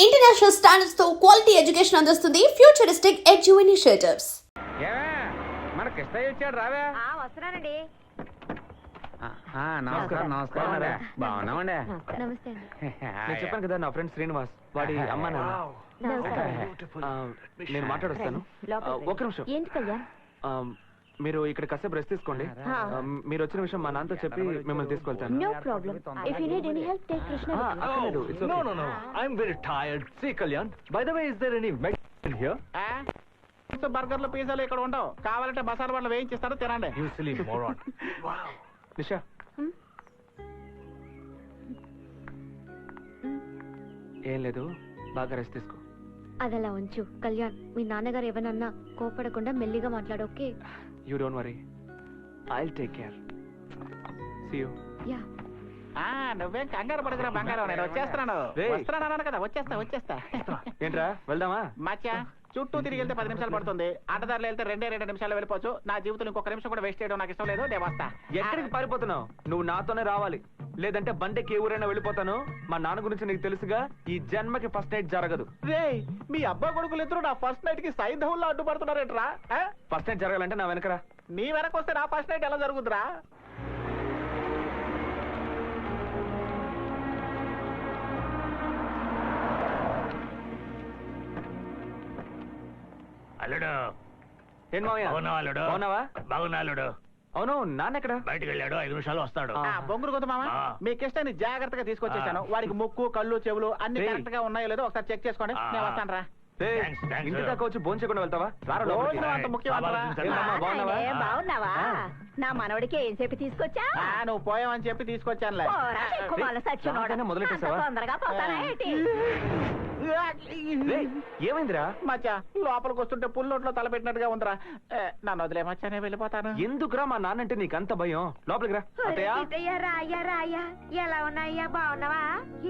International standards తో quality education అందిస్తుంది futuristic edu initiatives. మన కృష్ణయ్య వచ్చాడు రావే. వస్తున్నానండి. నమస్కారం. నమస్కారం. బాగున్నామండి. నమస్తే అండి. నేను చెప్పాను కదా నా ఫ్రెండ్ శ్రీనివాస్ వాడి అమ్మ నాన్న. నేను మాట్లాడొస్తాను. ఒక నిమిషం. ఏంటి కళ్యాణ్? మీరు ఇక్కడ కాసేపు రెస్ట్ తీసుకోండి. మీరు వచ్చిన విషయం మా నాన్నతో చెప్పి మిమ్మల్ని తీసుకెళ్తాను. No problem. If you need any help, take Krishna. No. I'm very tired. See, Kalyan. By the way, is there any medicine here? బర్గర్లు పిజ్జాలు ఇక్కడ ఉండవు. కావాలంటే మసాలా బండ్లు వేయించిస్తారు, తినండి. You silly moron. నిషా ఏం లేదు, బాగా రెస్ట్ తీసుకో. అదలా ఉంచు కళ్యాణ్. మీ నాన్నగారు ఏమన్నా కోపడకుండా మెల్లిగా మాట్లాడు. Okay? You don't worry. I'll take care. See you. Yeah. నువ్వేం కంగారు పడకురా బంగారం, నేను వచ్చేస్తున్నాను. వస్తున్నాను కదా, వచ్చేస్తా. ఏంట్రా వెళ్దామా? మచ్చా చుట్టూ తిరిగి వెళ్తే 10 నిమిషాలు పడుతుంది. అడ్డదారులు వెళ్తే 2 నిమిషాలు వెళ్ళిపోవచ్చు. నా జీవితంలో ఇంకొక నిమిషం కూడా వేస్ట్ చేయడం నాకు ఇష్టం లేదు. నేను వస్తా. ఎక్కడికి పారిపోతున్నావు? నువ్వు నాతోనే రావాలి, లేదంటే బండికి ఏ ఊరైనా వెళ్ళిపోతాను. మా నాన్న గురించి నీకు తెలుసుగా, ఈ జన్మకి ఫస్ట్ నైట్ జరగదు. రేయ్, మీ అబ్బా కొడుకులు ఇద్దరు నా ఫస్ట్ నైట్ కి సైంధవుల్లో అడ్డుపడుతున్నారేంట్రా? ఫస్ట్ నైట్ జరగాలంటే నా వెనకరా. నీ వెనక వస్తే నా ఫస్ట్ నైట్ ఎలా జరుగుతురా? అల్లుడు. ఏం మావయ్య? అల్లుడు. అవునావా? బాగున్నా అల్లుడు. అవును, నాన్న ఎక్కడ? బయటకు వెళ్ళాడు, 5 నిమిషాలు వస్తాడు. బొంగురు కొద్దు మామ, మీ కిష్టాన్ని జాగ్రత్తగా తీసుకొచ్చేసాను. వాడికి ముక్కు, కళ్ళు, చెవులు అన్ని రేయ్. కరెక్ట్ గా ఉన్నాయో లేదో ఒకసారి చెక్ చేసుకోండి. నేను వస్తాను రా. ఏయ్, Thanks. ఇంటి దాకా వచ్చి భోంచేయకుండా చేయకుండా వెళ్తావా? రారా లోపలికి. భోజనం అంత ముఖ్యం అంటారా? ఏంటమ్మా, బాగున్నావా? బాగున్నావా? నా మనవడికి ఏం చెప్పి తీసుకొచ్చా? నువ్వు పోయావని చెప్పి తీసుకొచ్చానులే. రాగానే మొదలెట్టేసావా? తొందరగా పోతానా ఏంటి? రేయ్, ఏమైందిరా? మచ్చా, లోపలికి వస్తుంటే పుల్ నోట్లో తలపెట్టినట్టుగా ఉందిరా. నన్ను వదిలే మచ్చా, నేను వెళ్ళిపోతాను. ఎందుకురా మా నాన్న అంటే నీకు అంత భయం? లోపలికి రా. అత్తయ్య. రాయ్యా ఎలా ఉన్నాయ్యా? బాగున్నావా?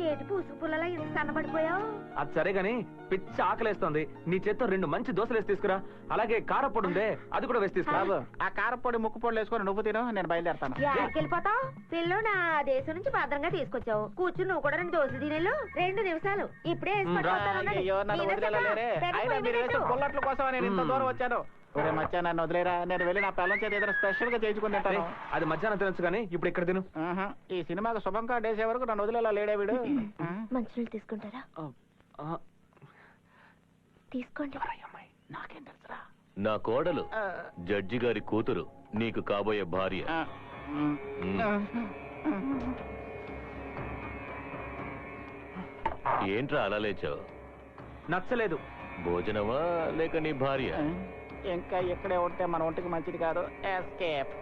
ఏటి పూసు పుల్లలా ఇంత సన్నబడిపోయావు? అది సరే గాని పిచ్చి ఆకలేస్తోంది. నీ చేత్తో 2 మంచి దోశలు వేసి తీసుకురా. అలాగే కారపొడి ఉందే, అది కూడా వేసి తీసుకురా. బాబు, ఆ కారపొడి ముక్కు పొడి వేసుకొని నువ్వు తిను, నేను బయలుదేరతాను. వెళ్ళిపోతావు? పిల్లు నా దేశం నుంచి భద్రంగా తీసుకొచ్చావు. కూర్చుని నువ్వు కూడా 2 దోశలు తినేళ్ళు. 2 నిమిషాలు ఇప్పుడే అయ్యో, నన్ను వదిలేరే. అయినా మీరు వేసే పుల్లట్ల కోసం నేను ఇంత దూరం వచ్చాను. ఒరే మచ్చా, నన్ను వదిలేరా. నేను వెళ్ళి నా పిల్లల చేత ఏదైనా స్పెషల్ గా చేయించుకుని తింటాను. అది మధ్యాహ్నం తినొచ్చు కానీ ఇప్పుడు ఇక్కడ తిను. ఈ సినిమాకి శుభం కార్డు వేసే వరకు నన్ను వదిలేలా లేడే వీడు. మంచినీళ్ళు తీసుకుంటారా? తీసుకోండి. నాకేం తెలుసురా? నా కోడలు జడ్జి గారి కూతురు, నీకు కాబోయే భార్య. ఏంట్రా అలా లేచావు? నచ్చలేదు. భోజనమా లేక నీ భార్య? ఇంకా ఇక్కడే ఉంటే మన ఒంటికి మంచిది కాదు. ఎస్కేప్.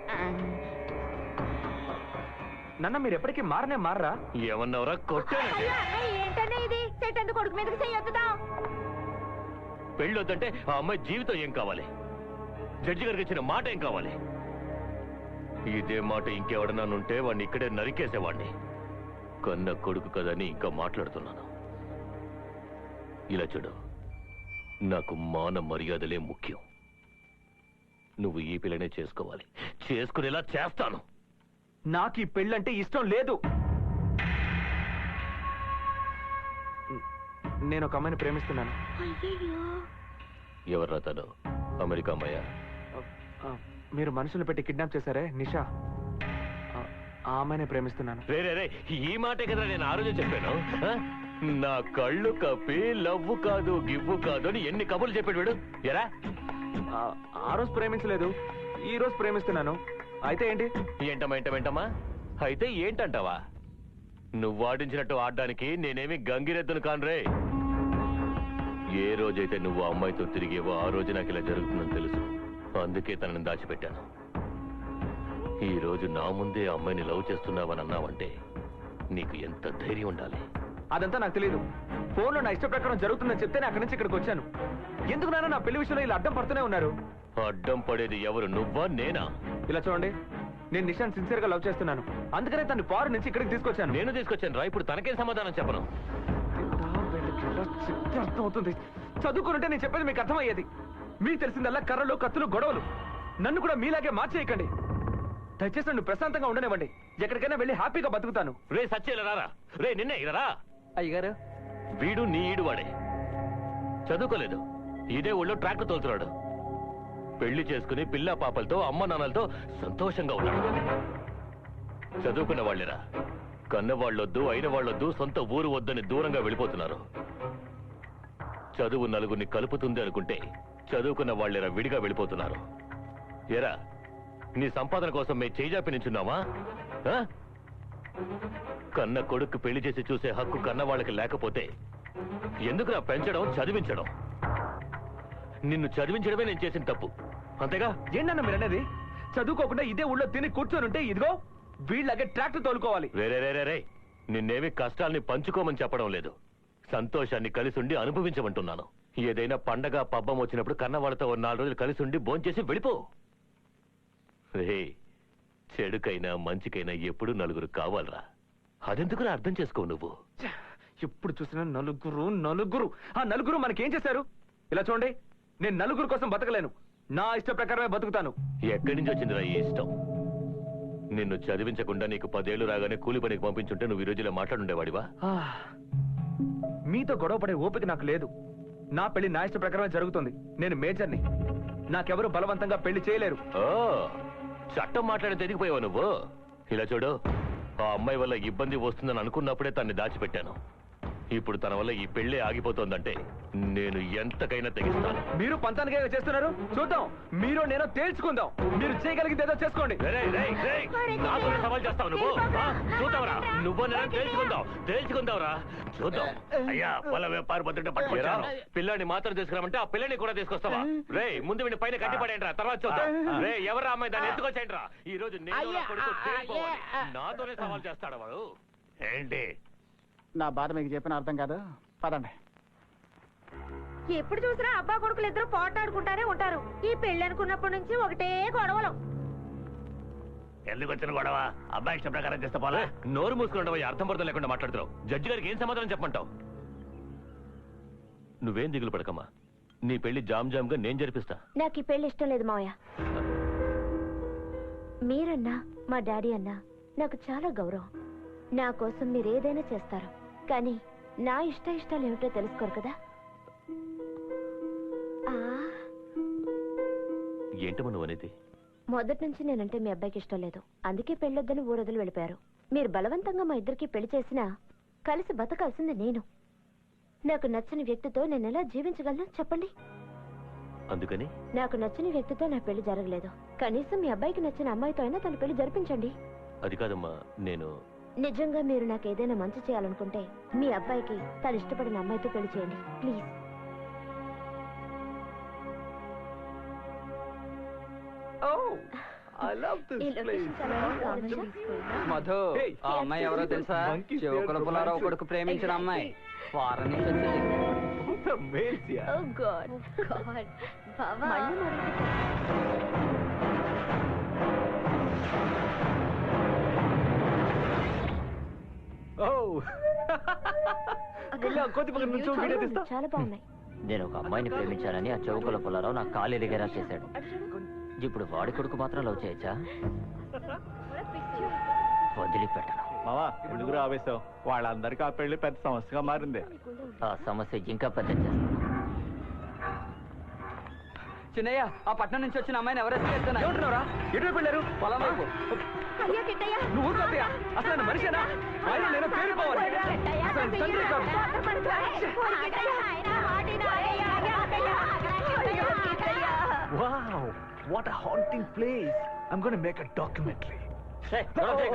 నన్న మీరు ఎప్పటికీ మారరా? ఏమన్నావురా? కొట్టానంటే ఏంటనే ఇది? చెట్టందు కొడుకు మీదకి చెయ్యొద్దా? పెళ్ళొద్దంటే ఆ అమ్మాయి జీవితం ఏం కావాలి? జడ్జి గారికి ఇచ్చిన మాట ఏం కావాలి? ఇదే మాట ఇంకెవడన్నానుంటే వాడిని ఇక్కడే నరికేసేవాడిని. కన్న కొడుకు కదని ఇంకా మాట్లాడుతున్నాను. ఇలా చూడు, నాకు మాన మర్యాదలే ముఖ్యం. నువ్వు ఈ పిల్లనే చేసుకోవాలి. చేసుకునేలా చేస్తాను. నాకు ఈ పెళ్ళంటే ఇష్టం లేదు. నేను ఒక అమ్మాయిని ప్రేమిస్తున్నాను. ఎవర్రా తను? అమెరికా అమ్మాయా? మీరు మనుషులు పెట్టి కిడ్నాప్ చేశారే నిషా, ఆ అమ్మాయిని ప్రేమిస్తున్నాను. రే, ఈ మాటే కదా నేను ఆ రోజు చెప్పాను. నా కళ్ళు కప్పి లవ్వు కాదు గివ్వు కాదు అని ఎన్ని కబుర్లు చెప్పాడు వీడు. ఎరా, ఆ రోజు ప్రేమించలేదు, ఈ రోజు ప్రేమిస్తున్నాను. అయితే ఏంటి? ఏంటమ్మా అయితే ఏంటంటావా? నువ్వు ఆడించినట్టు ఆడడానికి నేనేమి గంగిరెద్దును కానురే. ఏ రోజైతే నువ్వు ఆ అమ్మాయితో తిరిగేవో ఆ రోజు నాకు ఇలా జరుగుతుందని తెలుసు. అందుకే తనని దాచిపెట్టాను. ఈ రోజు నా ముందే అమ్మాయిని లవ్ చేస్తున్నావని అన్నావంటే నీకు ఎంత ధైర్యం ఉండాలి? అదంతా నాకు తెలియదు. ఫోన్లో నా ఇష్ట ప్రకారం జరుగుతుందని చెప్తే అక్కడి నుంచి ఇక్కడికి వచ్చాను. ఎందుకు నాన్న నా పెళ్లి విషయంలో ఇలా అడ్డం పడుతూనే ఉన్నారు? అడ్డం పడేది ఎవరు, నువ్వా నేనా? ఇలా చూడండి, నేను నిషాన్ సిన్సియర్ గా లవ్ చేస్తున్నాను. అందుకనే తను ఫారెన్ నుంచి ఇక్కడికి తీసుకొచ్చాను. నేను తీసుకొచ్చాను రా. ఇప్పుడు తనకేం సమాధానం చెప్పను? అర్థమవుతుంది. చదువుకుంటే నేను చెప్పేది మీకు అర్థమయ్యేది. మీకు తెలిసిందల్లా కర్రలు, కత్తులు, గొడవలు. నన్ను కూడా మీలాగే మార్చేయకండి. దయచేసి నన్ను ప్రశాంతంగా ఉండనివ్వండి. ఎక్కడికైనా వెళ్ళి హ్యాపీగా బతుకుతాను. రే సచ్చేలా రారా. రే నిన్నే ఇలా రా. అయ్యగారు, వీడు నీ ఈడు వాడే. చదువుకోలేదు, ఇదే ఊళ్ళో ట్రాక్టర్ తోలుతున్నాడు. పెళ్లి చేసుకుని పిల్ల పాపలతో అమ్మ నాన్నలతో సంతోషంగా ఉన్నాడు. చదువుకున్న వాళ్ళేరా, కన్న వాళ్ళొద్దు అయిన వాళ్ళొద్దు సొంత ఊరు వద్దని దూరంగా వెళ్ళిపోతున్నారు. చదువు నలుగురిని కలుపుతుంది అనుకుంటే చదువుకున్న వాళ్ళేరా విడిగా వెళ్ళిపోతున్నారు. ఏరా, నీ సంపాదన కోసం మేము చేజాపి నించున్నామా? కన్న కొడుకు పెళ్లి చేసి చూసే హక్కు కన్న వాళ్ళకి లేకపోతే ఎందుకురా పెంచడం చదివించడం? నిన్ను చదివించడమే నేను చేసిన తప్పు, అంతేగా? ఏంటన్నా మీరు అనేది? చదువుకోకుండా ఇదే ఊళ్ళో తిని కూర్చొని ఉంటే ఇదిగో వీళ్ళగే ట్రాక్టర్ తోలుకోవాలి. రే, నిన్నేమి కష్టాల్ని పంచుకోమని చెప్పడం లేదు, సంతోషాన్ని కలిసి ఉండి అనుభవించమంటున్నాను. ఏదైనా పండగ పబ్బం వచ్చినప్పుడు కన్న వాళ్ళతో 4 రోజులు కలిసి ఉండి భోంచేసి వెళ్ళిపో. రే, చెడుకైనా మంచికైనా ఎప్పుడు నలుగురు కావాలరా, అదెందుకురా అర్థం చేసుకో నువ్వు. ఎప్పుడు చూసినా నలుగురు. ఆ నలుగురు మనకేం చేశారు? ఇలా చూడండి, నేను నలుగురు కోసం బతకలేను, నా ఇష్ట ప్రకారమే బతుకుతాను. ఎక్కడి నుంచి వచ్చిందిరా ఈ ఇష్టం? నిన్ను చదివించకుండా నీకు 10 ఏళ్లు రాగానే కూలి పనికి పంపించుంటే నువ్వు ఈ రోజులో మాట్లాడుండేవాడివా? మీతో గొడవ పడే ఓపిక నాకు లేదు. నా పెళ్లి నా ఇష్ట ప్రకారమే జరుగుతుంది. నేను మేజర్ని, నాకెవరు బలవంతంగా పెళ్లి చేయలేరు. ఓ, చట్టం మాట్లాడి ఎదిగిపోయావా నువ్వు? ఇలా చూడు, ఆ అమ్మాయి వల్ల ఇబ్బంది వస్తుందని అనుకున్నప్పుడే తన్ని దాచిపెట్టాను. ఇప్పుడు తన వల్ల ఈ పెళ్లి ఆగిపోతోందంటే నేను ఎంతకైనా తెగిస్తాను. మీరు పంతానికే చేస్తున్నారు, చూద్దాం. మీరు నేను తేల్చుకుందాం. మీరు చేయగలిగింది ఏదో చేసుకోండి. నాతోనే సవాల్ చేస్తావు నువ్వు? చూద్దాంరా, నువ్వు నేను తేల్చుకుందావురా, చూద్దాం. అయ్యా, వాళ్ళ వ్యాపార భద్రత పట్టుకొచ్చాను. పిల్లాన్ని మాత్రం తీసుకురామంటే ఆ పిల్లని కూడా తీసుకొస్తావా? రే, ముందు వీడిని పైన కట్టిపడేంట్రా, తర్వాత చూద్దాం. రే, ఎవరా అమ్మాయి, దాన్ని ఎత్తుకొచ్చేయండిరా. ఈ రోజు నేను నా కొడుకు తేలిపోవాలి. నాతోనే సవాల్ చేస్తాడు వాడు. ఏంటి నా బాధ మీకు చెప్పిన అర్థం కాదు, పదండి. ఎప్పుడు చూసినా అబ్బా కొడుకులు ఇద్దరు పోటాడుకుంటానే ఉంటారు. ఈ పెళ్లి అనుకున్నప్పటి నుంచి ఒకటే గొడవలు. ఎందుకు వచ్చిన గొడవ? అబ్బాయి ఇష్ట ప్రకారం చేస్తే పోలా? నోరు మూసుకుంటావా? అర్థం పడతా లేకుండా మాట్లాడుతున్నావు. జడ్జి గారికి ఏం సమాధానం చెప్పమంటావు? నువ్వేం దిగులు పడకమ్మా, నీ పెళ్లి జామ్ గా నేను జరిపిస్తా. నాకు ఈ పెళ్లి ఇష్టం లేదు మావయ్య. మీరన్నా మా డాడీ అన్నా నాకు చాలా గౌరవం. నా కోసం మీరు ఏదైనా చేస్తారు, కానీ నా ఇష్టాలు ఏమిటో తెలుసుకోరు కదా. ఏంటమ్మా నువ్వు అనేది? మొదటి నుంచి నేనంటే మీ అబ్బాయికి ఇష్టం లేదు, అందుకే పెళ్ళొద్దని ఊరొదలు వెళ్ళిపోయారు. మీరు బలవంతంగా మా ఇద్దరికి పెళ్లి చేసినా కలిసి బతకాల్సింది నేను. నాకు నచ్చని వ్యక్తితో నేను ఎలా జీవించగలను చెప్పండి? అందుకని నాకు నచ్చని వ్యక్తితో నా పెళ్లి జరగలేదు. కనీసం మీ అబ్బాయికి నచ్చిన అమ్మాయితో అయినా తన పెళ్లి జరిపించండి. అది కాదమ్మా, నేను నిజంగా మీరు నాకు ఏదైనా మంచి చేయాలనుకుంటే మీ అబ్బాయికి తను ఇష్టపడిన అమ్మాయితో పెళ్లి చేయండి ప్లీజ్. మధు, ఆ అమ్మాయి ఎవరో తెలుసా? శివకుల పులారావు కొడుకు ప్రేమించిన అమ్మాయి, ఫారెన్ నుంచి వచ్చింది. చాలా బాగున్నాయి. నేను ఒక అమ్మాయిని ప్రేమించానని ఆ చౌకల పులారావు నా కాలు ఎరిగేలా చేశాడు. ఇప్పుడు వాడి కొడుకు మాత్రం లవ్ చేయొచ్చా? వదిలిపెట్టను. మావా, ఎందుకు ఆవేశం? వాళ్ళందరికీ ఆ పెళ్లి పెద్ద సమస్యగా మారింది. ఆ సమస్య ఇంకా పెద్ద చేస్తాను. చిన్నయ్య, ఆ పట్నం నుంచి వచ్చిన అమ్మాయిని ఎవరైతే ఏమంటున్నారా? ఎటు వెళ్ళారు? పొలం వైపు. అయ్యో కిట్టయ్య, నువ్వు ఊరుకోవయ్యా. అసలు ఆయన మనిషేనా? ఆయన నేను పేరుకోవాలి. అసలు ఆయన తండ్రి కాదు. Wow, what a haunting place. I'm going to make a documentary. Hey, Okay.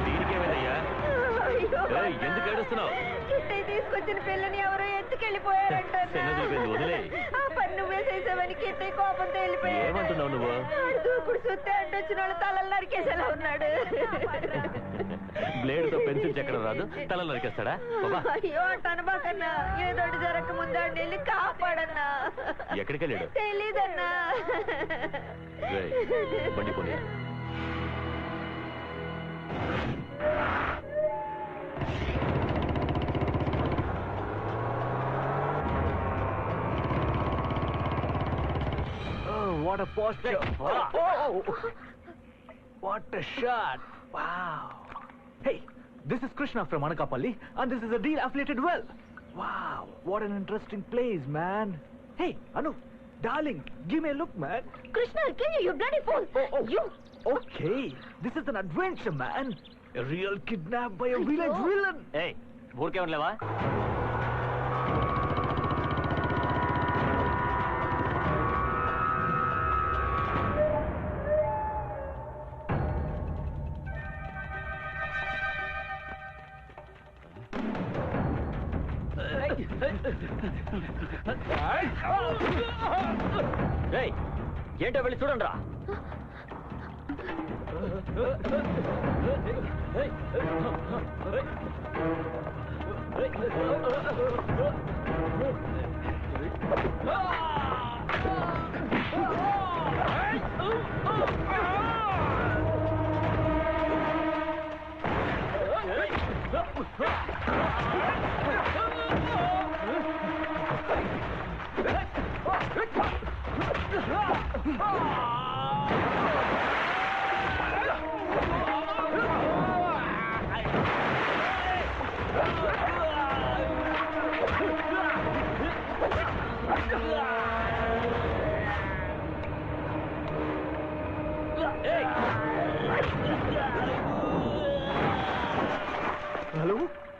దీనికేమైందయ్యా? ఎందుకు ఏడుస్తున్నావు? కిట్టయ్య తీసుకొచ్చిన పిల్లని ఎవరో ఎత్తుకెళ్ళిపోయారంట. వదిలే. ఆ పని నువ్వే చేసావని కిట్టయ్య కోపంతో వెళ్ళిపోయాడు. ఏమంటున్నావు నువ్వు? దూకుడు సుత్తే అడ్డొచ్చిన వాళ్ళ తలలు నరికేసేలా ఉన్నాడు. బ్లేడ్ తో పెన్సిల్ చెక్కడం రాదు, తల నరికేస్తాడా? అయ్యో అంటానబాకన్నా, ఏదోటి జరగక ముందు వెళ్ళి కాపాడన్నా. ఎక్కడికి వెళ్ళాడు? తెలీదన్నా. బండి పోనీ. Oh, what a posture. What a shot! Wow. Hey, this is Krishna from Anakapalli, and this is a deal affiliated well. Wow, what an interesting place, man. Hey, Anu, darling, give me a look, man. Krishna you bloody fool! Oh. You! Okay, this is an adventure, man. A real kidnap by a village villain. ఏయ్ ఊరికే ఉండలేవా ఏయ్ ఏంటో వెళ్ళి చూడండి రా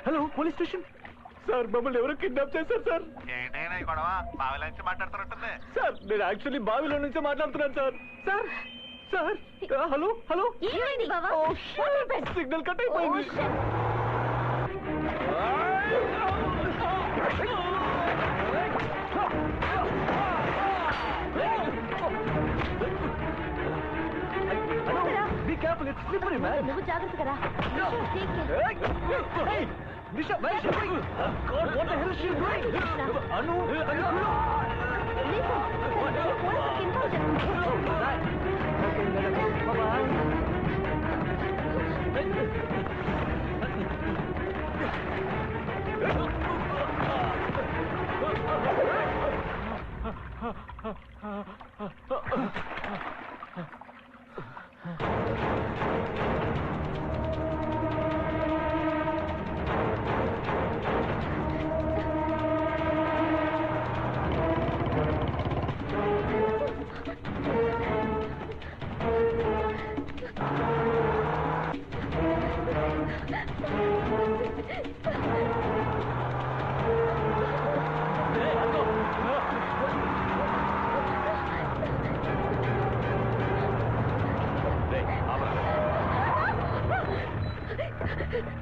hello police station sir మమ్మల్ని ఎవరో kidnap చేశారు సార్ ఏంటైనా ఈ గొడవ బావిల నుంచి మాట్లాడుతున్నట్టుంది. సార్ నేను యాక్చువల్లీ బావిలో నుంచి మాట్లాడుతున్నాను sir sir sir hello hello ఏమైంది బావా? సిగ్నల్ కట్ అయిపోయింది Be careful, it's slippery, man. నువ్వు జాగ్రత్తగా రా. Take care. Hey, Nisha, where is she going? God, what the hell is she doing? Anu, Listen, పోలీసులకు ఇన్ఫార్మ్ చేస్తాను. Okay, bye-bye.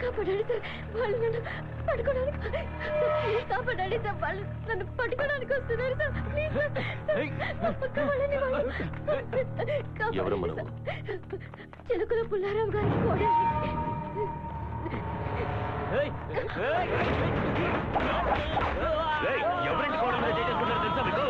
కాపాడండి sir, వాళ్ళు నన్ను పట్టుకోవడానికి కాపాడండి సార్, వాళ్ళు నన్ను పట్టుకోవడానికి వస్తున్నారు సార్. ప్లీజ్ సార్, కావాలని ఎవరమ్మా నువ్వు? చిలుకల పుల్లారావు గారి కోడలి. ఎవరింటి కోడల మీద చేసుకున్నారో తెలుసా మీకు?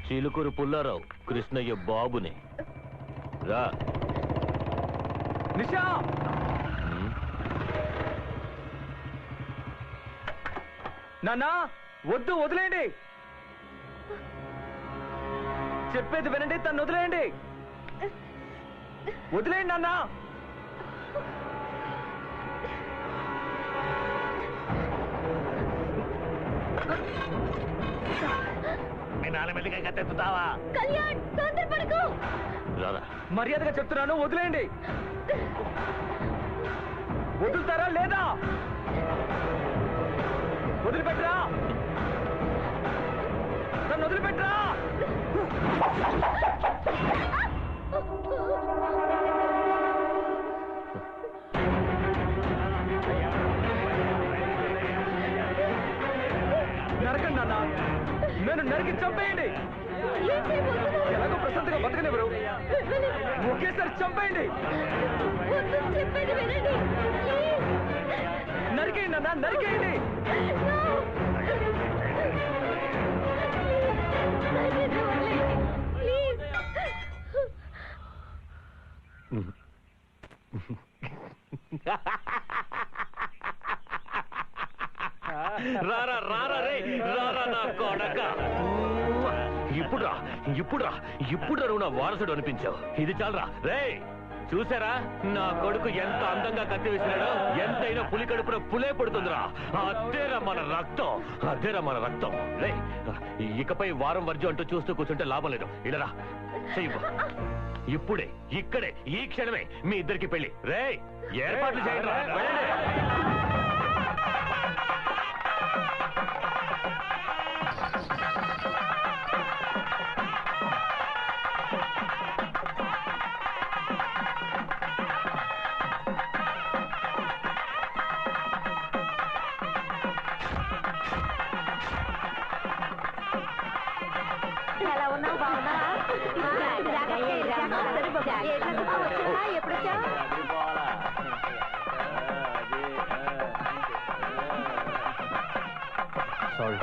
చిలుకూరు పుల్లారావు కృష్ణయ్య బాబుని రా. నిషా నాన్నా వద్దు, వదిలేయండి. చెప్పేది వినండి, తను వదిలేయండి. వదిలేయండి నాన్నా. మీ నాన్న మెల్లిగా కత్తెత్తుతావా? కళ్యాణ్, తొందరపడకు. రారా. మర్యాదగా చెప్తున్నాను, వదిలేయండి. వదులుతారా లేదా? వదిలిపెట్టరా, నన్ను వదిలిపెట్టరా. నరకండి నాన్న, నేను నరికి చంపేయండి. ఎలాగో ప్రశాంతంగా బతకనివ్వరు, ఒకేసారి చంపేయండి. చెప్పేది వినండి. నరికేయండి అన్న, నరికేయండి. ప్లీజ్ రారా రారా రే రారా నా కొడక. ఇప్పుడురా ఇప్పుడురా ఇప్పుడురా నువ్వు నా వారసుడు అనిపించావు. ఇది చాలరా రే. చూసారా నా కొడుకు ఎంత అందంగా కత్తి వేసినాడో. ఎంతైనా పులి కడుపున పులే పడుతుందిరా. అదేరా మన రక్తం, అదేరా మన రక్తం. రే ఇకపై వారం వర్జం అంటూ చూస్తూ కూర్చుంటే లాభం లేదు. ఇలారా చెయ్యి. ఇప్పుడే ఇక్కడే ఈ క్షణమే మీ ఇద్దరికి పెళ్లి. రే ఏర్పాట్లు చేయండి. ఎలా ఉన్నావు? బాగున్నావా? ఎప్పుడు వచ్చావు? సారీ.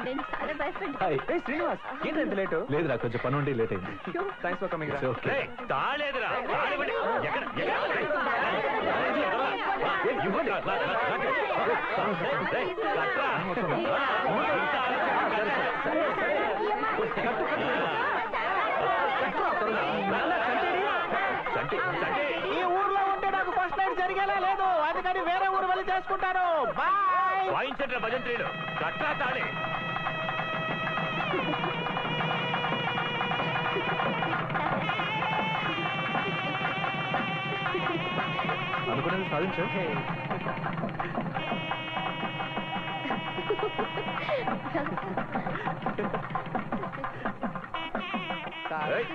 నేను చాలా భయపడ్డా. శ్రీనివాస్ ఏంటి ఎంత లేటు? లేదురా కొంచెం పని ఉండి లేట్ అయింది. Thanks for coming. రే తాళేదురా తాళివ్వండి. ఎక్కడ ఎక్కడ? ఇవ్వండి. రేయ్, కట్రా. చంటి చంటి ఈ ఊర్లో ఉంటే నాకు ఫస్ట్ నైట్ జరిగేలా లేదు, అందుకని వేరే ఊరు వెళ్ళి చేసుకుంటాను. బాయ్. వాయించట్రా భజంత్రీలు. కట్రా తాళి. అనుకున్నది సాధించావు.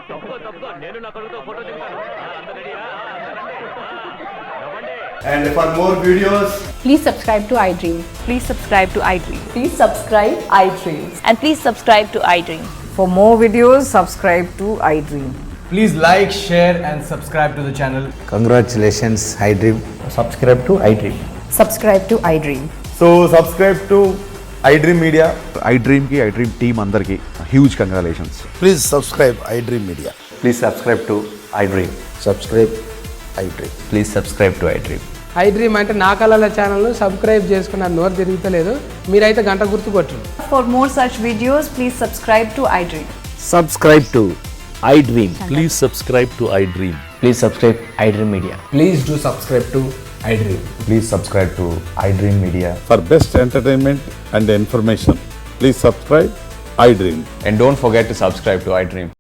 తప్పుకో తప్పుకో. నేను నా కొడుకుతో ఫోటో దిగుతాను. అందరూ రెడీయా? నవ్వండి. And for more videos, Please subscribe to iDream. Please subscribe to iDream. Please subscribe iDream. And please subscribe to iDream. For more videos, subscribe to iDream. please like, share and subscribe to the channel. Congratulations, iDream. Subscribe to iDream. Subscribe to iDream. So subscribe to iDream Media. iDream ki iDream team andarki huge congratulations. Please subscribe iDream Media. Please subscribe to iDream. Subscribe iDream. Please subscribe to iDream. iDream అంటే నా కళల channel subscribe చేసుకున్న నోరు తిరుగుతలేదు. మీరైతే గంట గుర్తు కొట్టండి. For more such videos, please subscribe to iDream. Subscribe to iDream. Please subscribe to iDream. Please subscribe iDream Media. Please do subscribe to iDream. Please subscribe to iDream Media. For best entertainment and information, please subscribe iDream. And don't forget to subscribe to iDream.